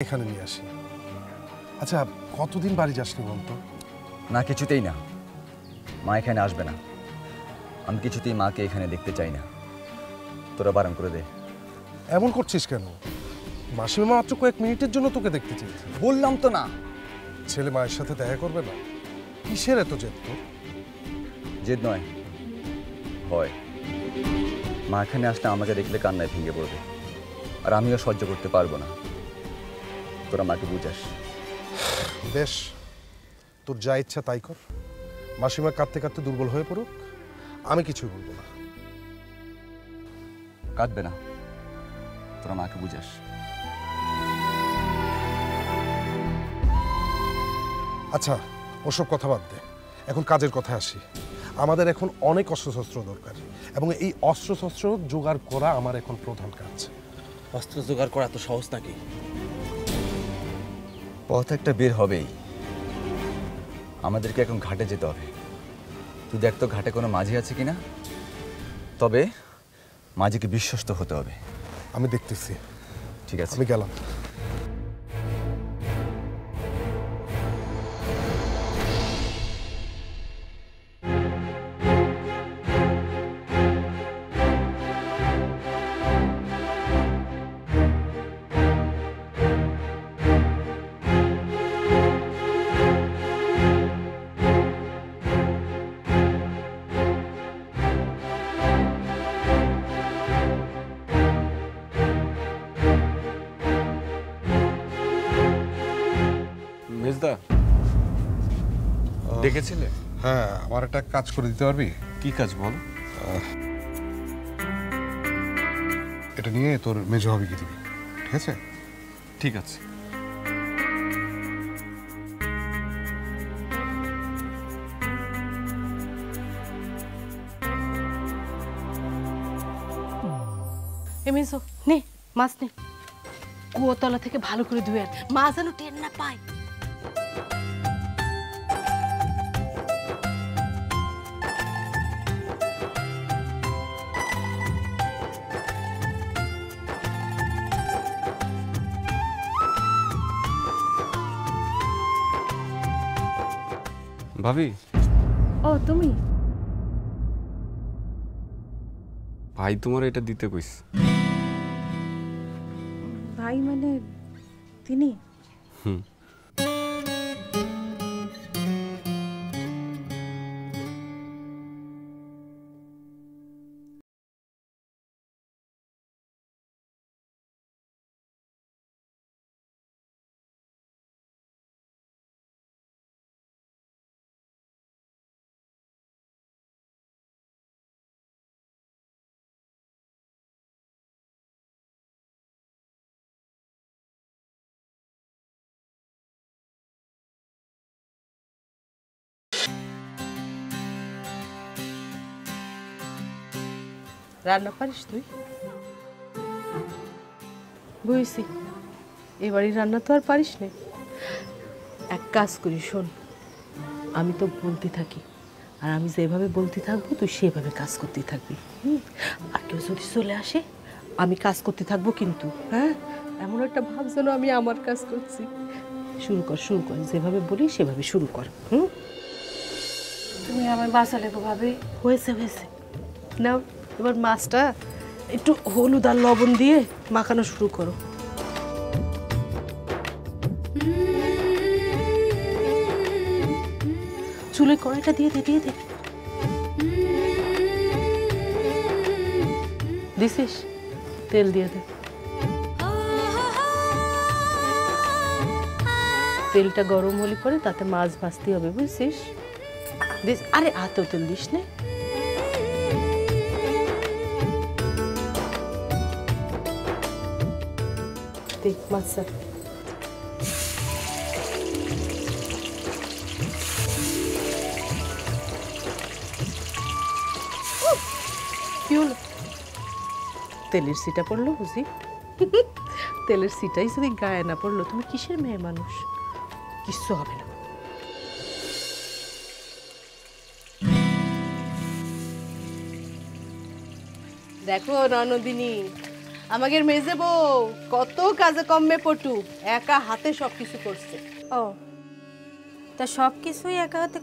এখানে নিয়ে আসি। আচ্ছা, কতদিন বাড়ি যাসনি বলতো? না, কিছুতেই না। মা এখানে আসবে না। আমি কিছুতেই মাকে এখানে দেখতে চাই না। তোরা বারণ করে দে। এমন করছিস কেন? মাসিমা মাত্র কয়েক মিনিটের জন্য তোকে দেখতে চেয়েছে। বললাম তো না। ছেলে মায়ের সাথে দেখা করবে না? কিসের এত জেদ তোর? জেদ নয়, হয়। মা এখানে আসলে আমাকে দেখলে কান্নায় ভেঙে পড়বে, আর আমিও সহ্য করতে পারবো না। তোরা মাকে বুঝাস। বেশ, তোর যা ইচ্ছা তাই কর। মাসিমা কাঁদতে কাঁদতে দুর্বল হয়ে পড়ুক, আমি কিছুই বলবো না। কাঁদবে না, তোরা মাকে বুঝাস। আচ্ছা, ওসব কথা বাদ দে, এখন কাজের কথা আসি। আমাদের এখন অনেক অস্ত্রশস্ত্র দরকার, এবং এই অস্ত্রশস্ত্র জোগাড় করা আমার এখন প্রধান কাজ। অস্ত্র জোগাড় করা তো সহজ নাকি? পথ একটা বের হবেই। আমাদেরকে এখন ঘাটে যেতে হবে। তুই দেখ তো ঘাটে কোনো মাঝি আছে কিনা। তবে মাঝিকে বিশ্বস্ত হতে হবে। আমি দেখতেছি। ঠিক আছে, আমি গেলাম। মেজদা, ডেকেছিলে? হ্যাঁ, আমার একটা কাজ করে দিতে পারবি? কি কাজ বল? এটা নিয়ে তোর মেজ হবিকে দিবি, ঠিক আছে? ঠিক আছে। এমিসো নে, মাছ নে। কুয়োতলা থেকে ভালো করে ধুয়ে আন, মাছ যেন টের না পায়। ভাবি, ও তুমি? ভাই তোমার এটা দিতে কইস। ভাই মানে তিনি? হুম। রান্না পারিস তুই? বুঝছি, এবারই রান্না তো আর পারিস না। এক কাজ করি, শোন, আমি তো বলতে থাকি, আর আমি যেভাবে বলতে থাকবো তুই সেভাবে কাজ করতে থাকবি। আর কেউ যদি চলে আসে আমি কাজ করতে থাকবো, কিন্তু হ্যাঁ, এমন একটা ভাব যেন আমি আমার কাজ করছি। শুরু কর, শুরু কর, যেভাবে বলি সেভাবে শুরু কর। তুমি আমায় বাঁচালে গো ভাবি। হয়েছে হয়েছে, নাও এবার মাছটা একটু হলুদ আর লবণ দিয়ে মাখানো শুরু করো। চুলে কড়াইটা দিয়ে দে, দিয়ে দে। দিছিস? তেল দিয়ে দে। তেলটা গরম হলে পরে তাতে মাছ ভাজতে হবে, বুঝছিস? দিস, আরে হাতেও তেল দিস না। দেখ মাছটা কি হলো? তেলের সিটা পড়লো বুঝি? তেলের সিটাই যদি গায়ে না পড়লো, তুমি কিসের মেয়ে মানুষ? কিচ্ছু হবে না। দেখো ননদিনী, আমাদের মেজে বউ কত কাজে কমবে পটু, একা হাতে সব কিছু করছে। ও তা সব কিছুই একা হাতে